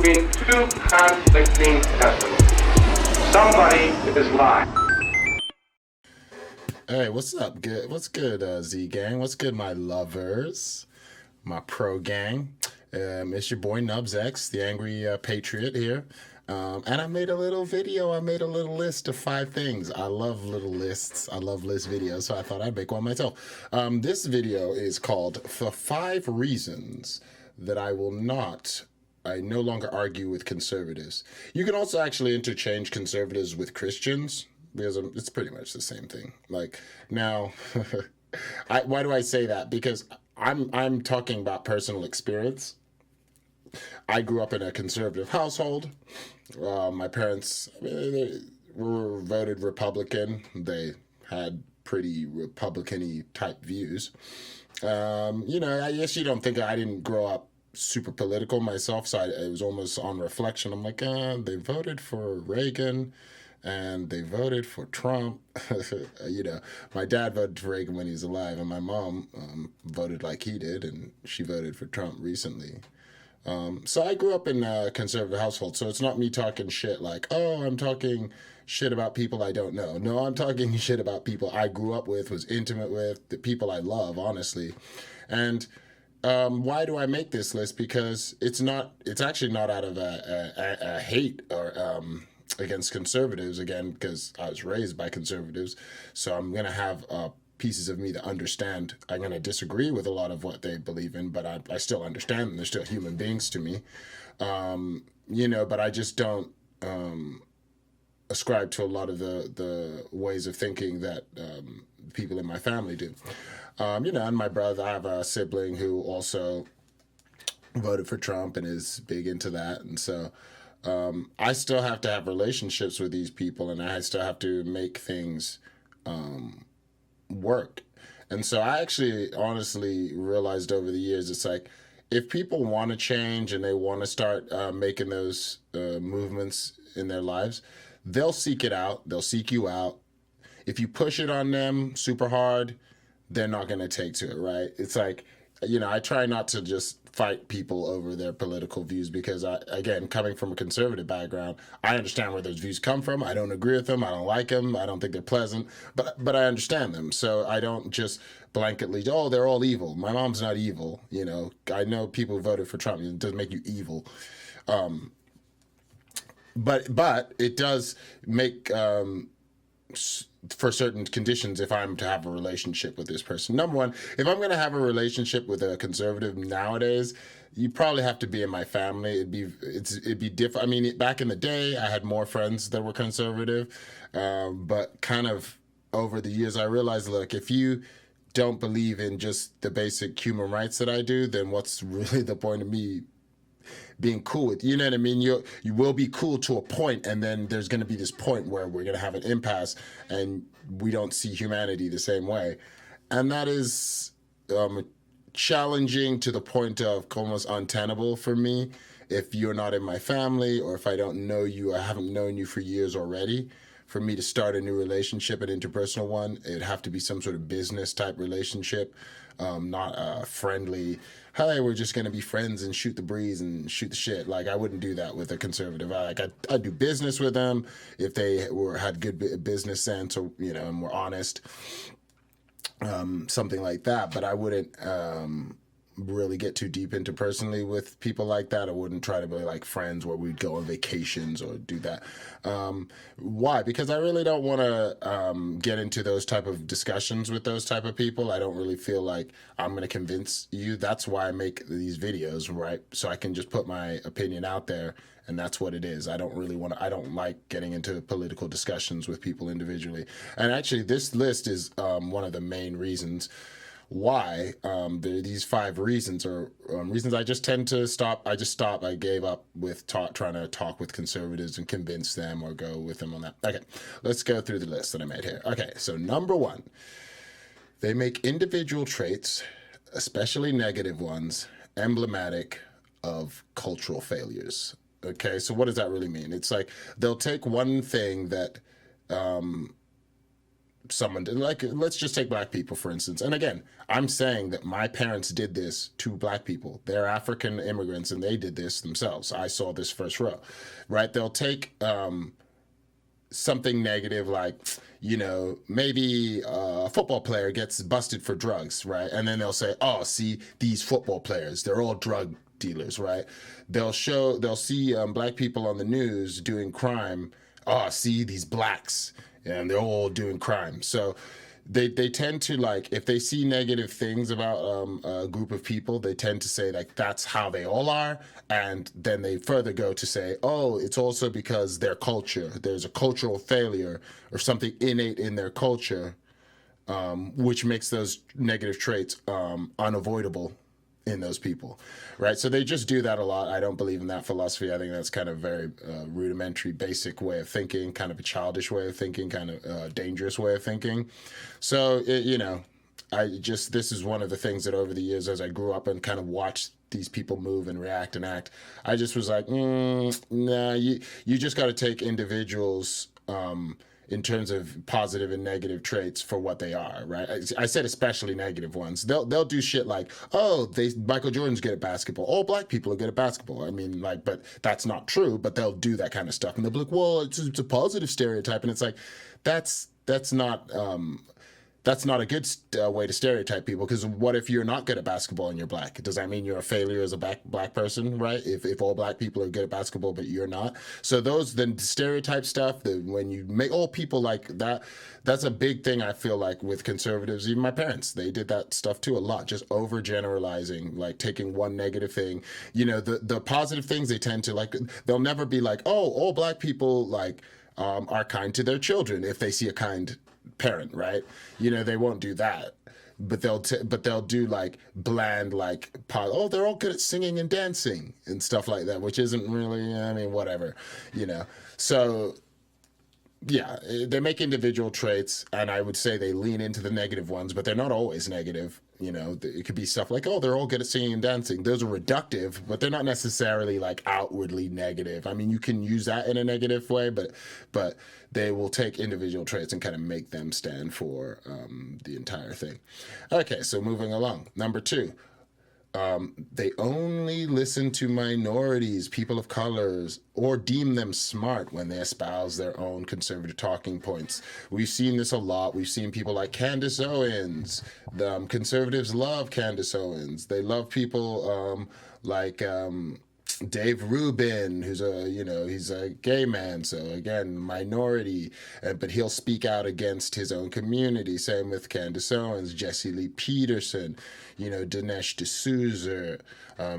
between two conflicting estimates. Somebody is lying. Hey, what's up? Good. What's good, Z Gang? What's good, my lovers? My pro gang. It's your boy Nubs X, the Angry Patriot here. And I made a little video. I made a little list of 5 things. I love little lists. I love list videos, so I thought I'd make one myself. This video is called The 5 Reasons That I no longer argue with conservatives. You can also actually interchange conservatives with Christians because it's pretty much the same thing. Like now, why do I say that? Because I'm talking about personal experience. I grew up in a conservative household. My parents they were voted Republican. They had pretty Republican-y type views. I guess you don't think I didn't grow up super political myself, so it was almost on reflection. I'm like, they voted for Reagan and they voted for Trump. My dad voted for Reagan when he was alive, and my mom voted like he did, and she voted for Trump recently. So I grew up in a conservative household, so it's not me talking shit like, oh, I'm talking shit about people I don't know. No, I'm talking shit about people I grew up with, was intimate with, the people I love, honestly. And why do I make this list? Because it's actually not out of a hate or against conservatives, again, because I was raised by conservatives. So I'm going to have pieces of me that understand. I'm going to disagree with a lot of what they believe in, but I still understand them. They're still human beings to me. But I just don't ascribe to a lot of the ways of thinking that people in my family do. And my brother, I have a sibling who also voted for Trump and is big into that. And so I still have to have relationships with these people, and I still have to make things work. And so I actually honestly realized over the years, it's like, if people want to change and they want to start making those movements in their lives, they'll seek it out. They'll seek you out. If you push it on them super hard, they're not going to take to it, right? It's like, I try not to just fight people over their political views because, again, coming from a conservative background, I understand where those views come from. I don't agree with them. I don't like them. I don't think they're pleasant, but I understand them. So I don't just blanketly, oh, they're all evil. My mom's not evil. I know people who voted for Trump. It doesn't make you evil. But it does make... for certain conditions, if I'm to have a relationship with this person. Number one, if I'm going to have a relationship with a conservative nowadays, you probably have to be in my family. It'd be different. I mean, back in the day, I had more friends that were conservative, but kind of over the years, I realized, look, if you don't believe in just the basic human rights that I do, then what's really the point of me being cool with, you know what I mean? You will be cool to a point, and then there's going to be this point where we're going to have an impasse and we don't see humanity the same way. And that is challenging to the point of almost untenable for me if you're not in my family, or if I don't know you, I haven't known you for years already. For me to start a new relationship, an interpersonal one, it'd have to be some sort of business type relationship, not a friendly, hey, we're just going to be friends and shoot the breeze and shoot the shit. Like, I wouldn't do that with a conservative. I'd do business with them if they had good business sense, or, and were honest, something like that. But I wouldn't really get too deep into personally with people like that. I wouldn't try to be like friends where we'd go on vacations or do that. Why? Because I really don't want to get into those type of discussions with those type of people. I don't really feel like I'm going to convince you. That's why I make these videos, right? So I can just put my opinion out there, and that's what it is. I don't like getting into political discussions with people individually. And actually, this list is one of the main reasons why. These 5 reasons are reasons I just tend to stop. I gave up with trying to talk with conservatives and convince them or go with them on that. Okay, let's go through the list that I made here. Okay, so number 1, they make individual traits, especially negative ones, emblematic of cultural failures. Okay, so what does that really mean? It's like they'll take one thing that someone did. Like, let's just take black people, for instance. And again, I'm saying that my parents did this to black people. They're African immigrants and they did this themselves. I saw this first row, right? They'll take something negative like, maybe a football player gets busted for drugs, right? And then they'll say, oh, see, these football players, they're all drug dealers, right? They'll see black people on the news doing crime. Oh, see, these blacks, and they're all doing crime. So they tend to, like, if they see negative things about a group of people, they tend to say, like, that's how they all are. And then they further go to say, oh, it's also because their culture, there's a cultural failure or something innate in their culture, which makes those negative traits unavoidable in those people, right? So they just do that a lot. I don't believe in that philosophy. I think that's kind of very rudimentary, basic way of thinking, kind of a childish way of thinking, kind of dangerous way of thinking. So, this is one of the things that over the years, as I grew up and kind of watched these people move and react and act, I just was like, nah, you just got to take individuals in terms of positive and negative traits for what they are, right? I said especially negative ones. They'll do shit like, oh, Michael Jordan's good at basketball. All black people are good at basketball. I mean, like, but that's not true. But they'll do that kind of stuff, and they'll be like, well, it's a positive stereotype, and it's like, that's not. That's not a good way to stereotype people, because what if you're not good at basketball and you're black? Does that mean you're a failure as a black person, right? If all black people are good at basketball but you're not? So the stereotype stuff, when you make all people like that, that's a big thing I feel like with conservatives. Even my parents, they did that stuff too a lot, just overgeneralizing, like taking one negative thing. The positive things they tend to, like, they'll never be like, oh, all black people like are kind to their children if they see a kind parent, right? They won't do that, but they'll do like bland, like, oh, they're all good at singing and dancing and stuff like that, which isn't really, I mean, whatever, So yeah, they make individual traits, and I would say they lean into the negative ones, but they're not always negative. It could be stuff like, oh, they're all good at singing and dancing. Those are reductive, but they're not necessarily like outwardly negative. I mean, you can use that in a negative way, but they will take individual traits and kind of make them stand for the entire thing. Okay, so moving along. Number 2. They only listen to minorities, people of colors, or deem them smart when they espouse their own conservative talking points. We've seen this a lot. We've seen people like Candace Owens. The conservatives love Candace Owens. They love people like Dave Rubin, who's he's a gay man, so again, minority, but he'll speak out against his own community. Same with Candace Owens, Jesse Lee Peterson, Dinesh D'Souza,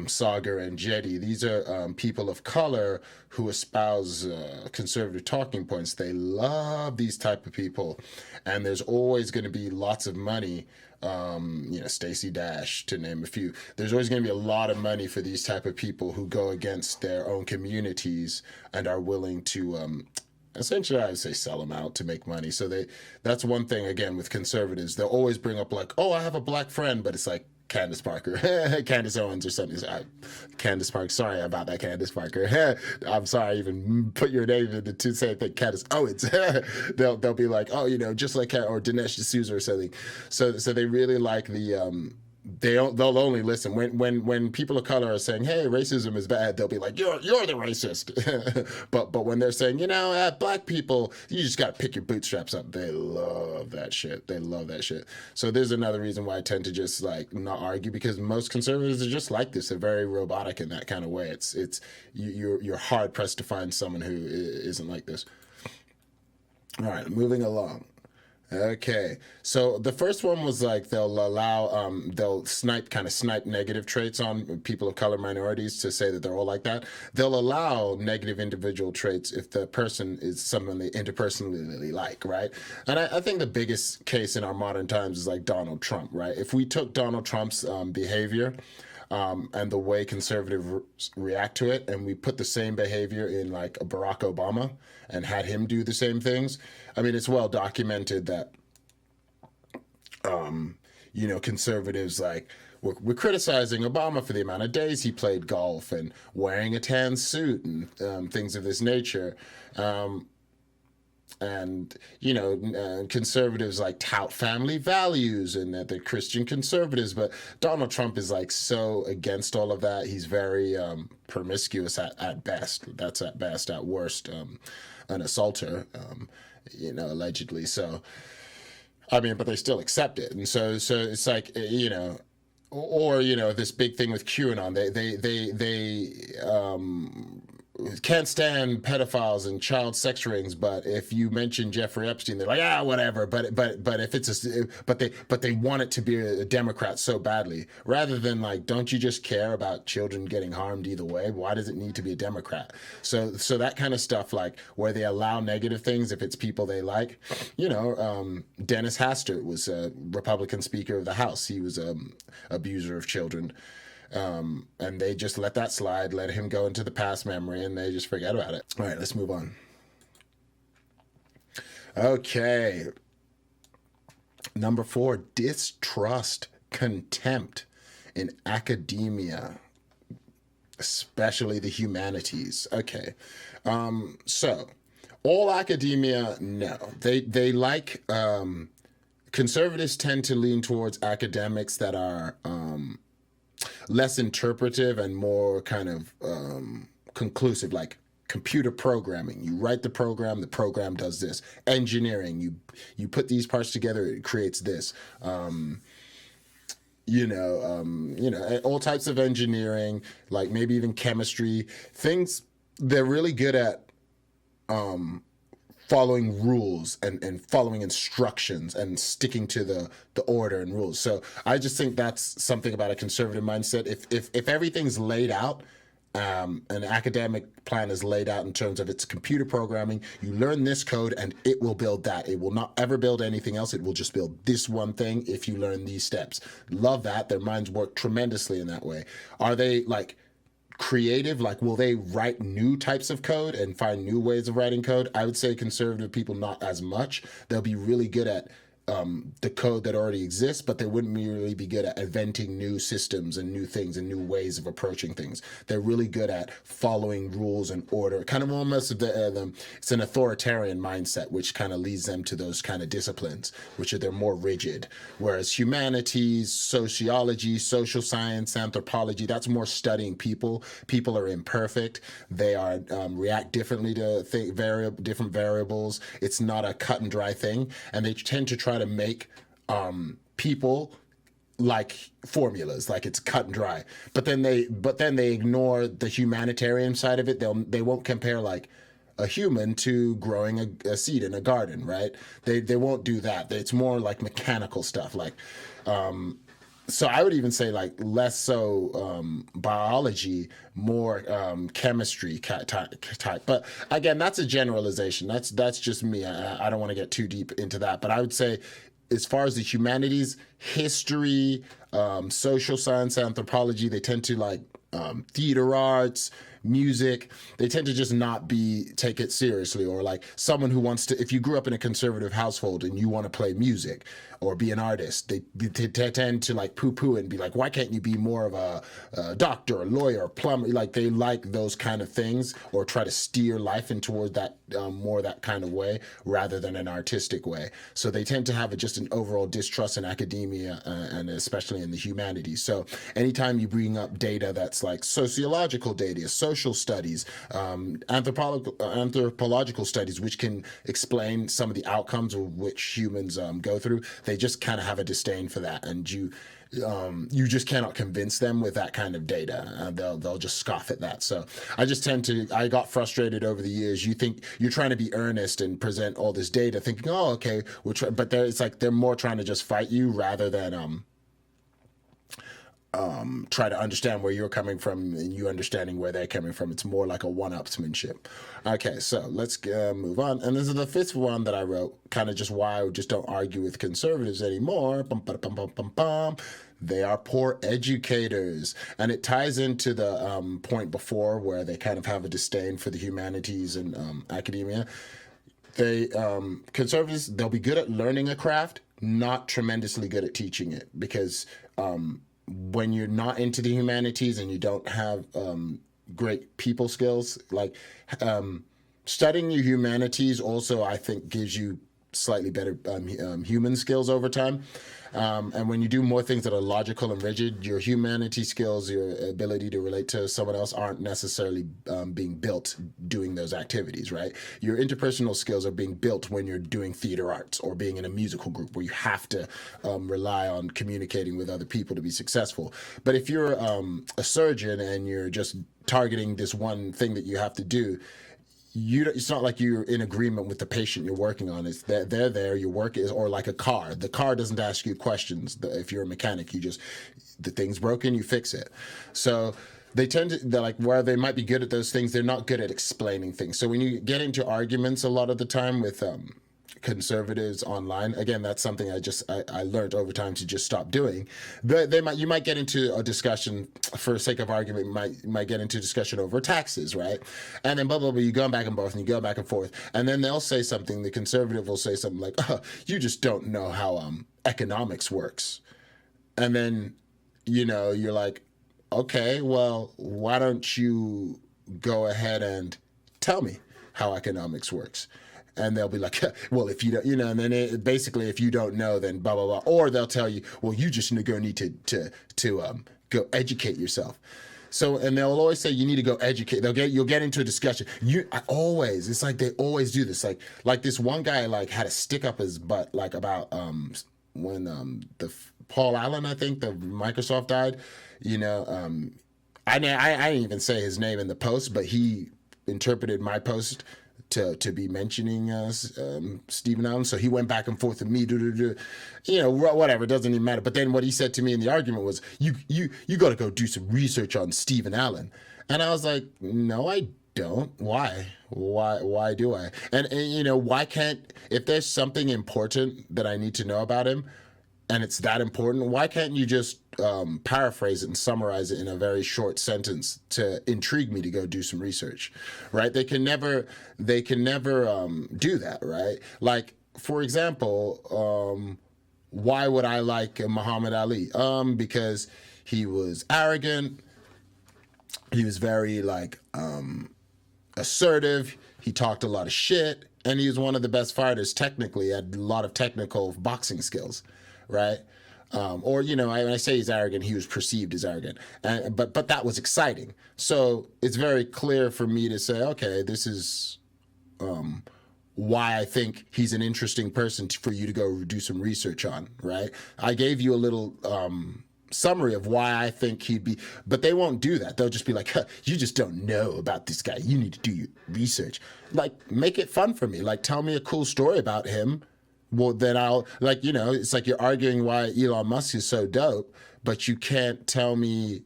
Sagar and Jetty. These are people of color who espouse conservative talking points. They love these type of people, and there's always going to be lots of money. Stacey Dash, to name a few. There's always going to be a lot of money for these type of people who go against their own communities and are willing to, essentially, I would say, sell them out to make money. So that's one thing, again, with conservatives. They'll always bring up like, oh, I have a black friend, but it's like Candace Parker, Candace Owens or something. Candace Parker, sorry about that, Candace Parker. I'm sorry I even put your name in to say that Candace Owens. they'll be like, oh, just like or Dinesh D'Souza or something. So they really like the they'll only listen when people of color are saying, hey, racism is bad. They'll be like, you're the racist. but when they're saying, black people, you just got to pick your bootstraps up. They love that shit. So there's another reason why I tend to just like not argue, because most conservatives are just like this. They're very robotic in that kind of way. You're hard pressed to find someone who isn't like this. All right, moving along. Okay, so the first one was like they'll snipe negative traits on people of color, minorities, to say that they're all like that. They'll allow negative individual traits if the person is someone they interpersonally like, right? And I think the biggest case in our modern times is like Donald Trump, right? If we took Donald Trump's behavior and the way conservatives react to it, and we put the same behavior in like Barack Obama and had him do the same things, I mean, it's well documented that, conservatives like we're criticizing Obama for the amount of days he played golf and wearing a tan suit and things of this nature. and conservatives like tout family values and that they're Christian conservatives, but Donald Trump is like so against all of that. He's very promiscuous at best. That's at best. At worst, an assaulter, allegedly. So, I mean, but they still accept it, and so it's like or this big thing with QAnon. They can't stand pedophiles and child sex rings, but if you mention Jeffrey Epstein, they're like, whatever. But if it's but they want it to be a Democrat so badly, rather than like, don't you just care about children getting harmed either way? Why does it need to be a Democrat? So that kind of stuff, like where they allow negative things if it's people they like. Dennis Hastert was a Republican Speaker of the House. He was abuser of children. And they just let that slide, let him go into the past memory, and they just forget about it. All right, let's move on. Okay. Number 4, distrust, contempt in academia, especially the humanities. Okay. So all academia, no. They like, conservatives tend to lean towards academics that are, less interpretive and more kind of conclusive, like computer programming. You write the program does this. Engineering, you put these parts together, it creates this. All types of engineering, like maybe even chemistry, things they're really good at following rules and following instructions and sticking to the order and rules. So I just think that's something about a conservative mindset. If everything's laid out, an academic plan is laid out in terms of its computer programming, you learn this code and it will build that. It will not ever build anything else. It will just build this one thing if you learn these steps. Love that. Their minds work tremendously in that way. Are they like creative? Like, will they write new types of code and find new ways of writing code? I would say conservative people, not as much. They'll be really good at the code that already exists, but they wouldn't really be good at inventing new systems and new things and new ways of approaching things. They're really good at following rules and order, kind of almost it's an authoritarian mindset, which kind of leads them to those kind of disciplines, which are they're more rigid. Whereas humanities, sociology, social science, anthropology, that's more studying people. People are imperfect. They are react differently to different variables. It's not a cut and dry thing, and they tend to try to make people like formulas, like it's cut and dry. But then they ignore the humanitarian side of it. They won't compare like a human to growing a seed in a garden, right? They won't do that. It's more like mechanical stuff, like so I would even say like less so biology, more chemistry type. But again, that's a generalization. That's just me. I don't want to get too deep into that. But I would say, as far as the humanities, history, social science, anthropology, they tend to like theater arts, music, they tend to just not take it seriously. Or like someone who wants to, if you grew up in a conservative household and you want to play music or be an artist, they tend to like poo-poo and be like, why can't you be more of a doctor, a lawyer, a plumber? Like they like those kind of things, or try to steer life in toward that more that kind of way rather than an artistic way. So they tend to have just an overall distrust in academia and especially in the humanities. So anytime you bring up data that's like sociological data, social studies, anthropological studies, which can explain some of the outcomes of which humans go through, they just kind of have a disdain for that, and you just cannot convince them with that kind of data. They'll just scoff at that. So I got frustrated over the years. You think you're trying to be earnest and present all this data, thinking, oh, okay, but it's like they're more trying to just fight you rather than try to understand where you're coming from and you understanding where they're coming from. It's more like a one-upsmanship. Okay, so let's move on. And this is the 5th one that I wrote, kind of just why I just don't argue with conservatives anymore. They are poor educators. And it ties into the point before where they kind of have a disdain for the humanities and academia. Conservatives, they'll be good at learning a craft, not tremendously good at teaching it, because when you're not into the humanities and you don't have great people skills, like studying your humanities also, I think, gives you slightly better human skills over time. And when you do more things that are logical and rigid, your humanity skills, your ability to relate to someone else aren't necessarily being built doing those activities, right? Your interpersonal skills are being built when you're doing theater arts or being in a musical group where you have to rely on communicating with other people to be successful. But if you're a surgeon and you're just targeting this one thing that you have to do, it's not like you're in agreement with the patient you're working on. It's that they're there. Your work is, or like a car. The car doesn't ask you questions. If you're a mechanic, the thing's broken, you fix it. So they're like, where they might be good at those things, they're not good at explaining things. So when you get into arguments a lot of the time with conservatives online, again, that's something I learned over time to just stop doing. But you might get into a discussion, for sake of argument, you might get into a discussion over taxes, right? And then blah blah blah, you go back and forth and you go back and forth, and then they'll say something, the conservative will say something like, oh, you just don't know how economics works. And then you're like, okay, well, why don't you go ahead and tell me how economics works? And they'll be like, well, if you don't, and then basically, if you don't know, then blah, blah, blah. Or they'll tell you, well, you just need to go educate yourself. So, and they'll always say, you need to go educate. You'll get into a discussion. It's like they always do this. Like this one guy, had a stick up his butt, about when the Paul Allen, I think, the Microsoft died, I didn't even say his name in the post, but he interpreted my post to be mentioning Stephen Allen. So he went back and forth with me, whatever, it doesn't even matter. But then what he said to me in the argument was, you got to go do some research on Stephen Allen. And I was like, no, I don't. Why do I? And why can't, if there's something important that I need to know about him, and it's that important, why can't you just paraphrase it and summarize it in a very short sentence to intrigue me to go do some research, right? They can never do that, right? Like, for example, why would I like Muhammad Ali? Because he was arrogant. He was very assertive. He talked a lot of shit, and he was one of the best fighters technically, had a lot of technical boxing skills. Right? Or, when I say he's arrogant, he was perceived as arrogant. But that was exciting. So it's very clear for me to say, okay, this is why I think he's an interesting person for you to go do some research on, right? I gave you a little summary of why I think he'd be, but they won't do that. They'll just be like, huh, you just don't know about this guy. You need to do your research. Make it fun for me. Tell me a cool story about him. Well, then I'll, it's like you're arguing why Elon Musk is so dope, but you can't tell me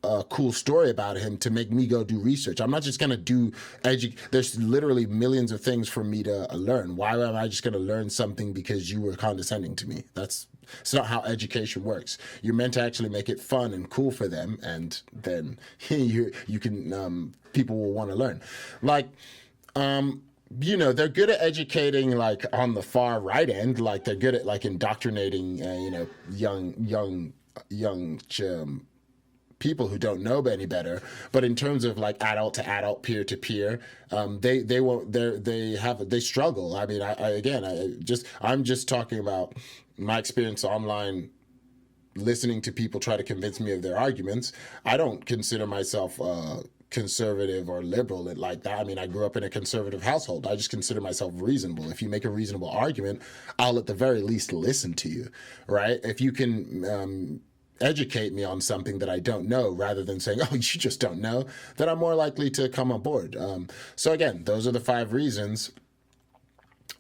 a cool story about him to make me go do research. I'm not just going to do there's literally millions of things for me to learn. Why am I just going to learn something because you were condescending to me? It's not how education works. You're meant to actually make it fun and cool for them, and then you can people will want to learn. They're good at educating on the far right end. They're good at indoctrinating young people who don't know any better. But in terms of adult to adult, peer to peer, they won't. They struggle. I mean, I'm just talking about my experience online, listening to people try to convince me of their arguments. I don't consider myself conservative or liberal like that. I mean, I grew up in a conservative household. I just consider myself reasonable. If you make a reasonable argument, I'll at the very least listen to you, right? If you can educate me on something that I don't know, rather than saying, oh, you just don't know, then I'm more likely to come on board. So again, those are the 5 reasons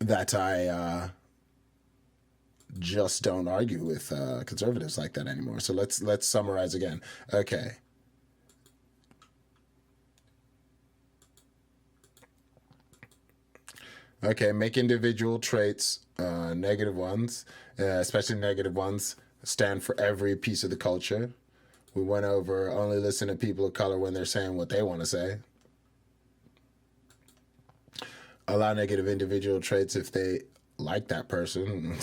that I just don't argue with conservatives like that anymore. So let's summarize again. Okay, make individual traits, negative ones, especially negative ones, stand for every piece of the culture. We went over only listen to people of color when they're saying what they want to say. Allow negative individual traits if they like that person,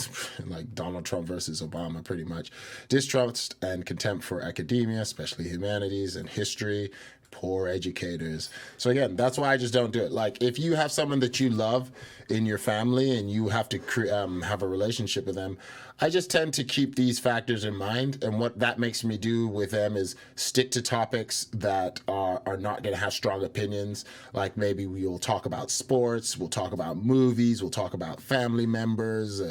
like Donald Trump versus Obama, pretty much. Distrust and contempt for academia, especially humanities and history. poor educators. So again, that's why I just don't do it. Like, if you have someone that you love in your family and you have to have a relationship with them, I just tend to keep these factors in mind. And what that makes me do with them is stick to topics that are not going to have strong opinions. Like, maybe we'll talk about sports, we'll talk about movies, we'll talk about family members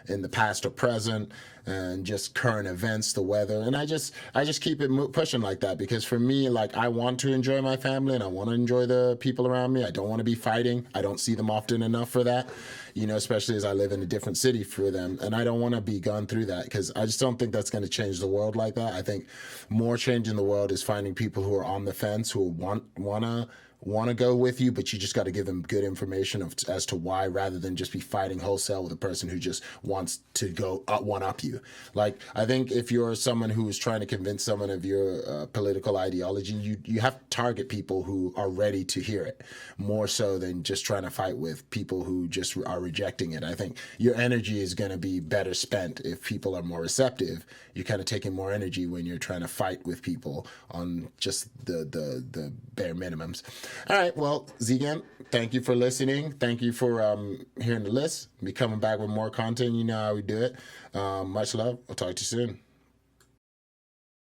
in the past or present, and just current events, the weather. And I just keep it pushing like that, because for me, like, I want to enjoy my family and I want to enjoy the people around me. I don't want to be fighting. I don't see them often enough for that, especially as I live in a different city for them. And I don't want to be gone through that, because I just don't think that's going to change the world like that. I think more change in the world is finding people who are on the fence, who want to go with you, but you just got to give them good information as to why, rather than just be fighting wholesale with a person who just wants to go one up you. Like, I think if you're someone who is trying to convince someone of your political ideology, you have to target people who are ready to hear it, more so than just trying to fight with people who just are rejecting it. I think your energy is going to be better spent if people are more receptive. You're kind of taking more energy when you're trying to fight with people on just the bare minimums. All right, well, Zigan, thank you for listening. Thank you for hearing the list. Be coming back with more content. You know how we do it. Much love. I'll talk to you soon.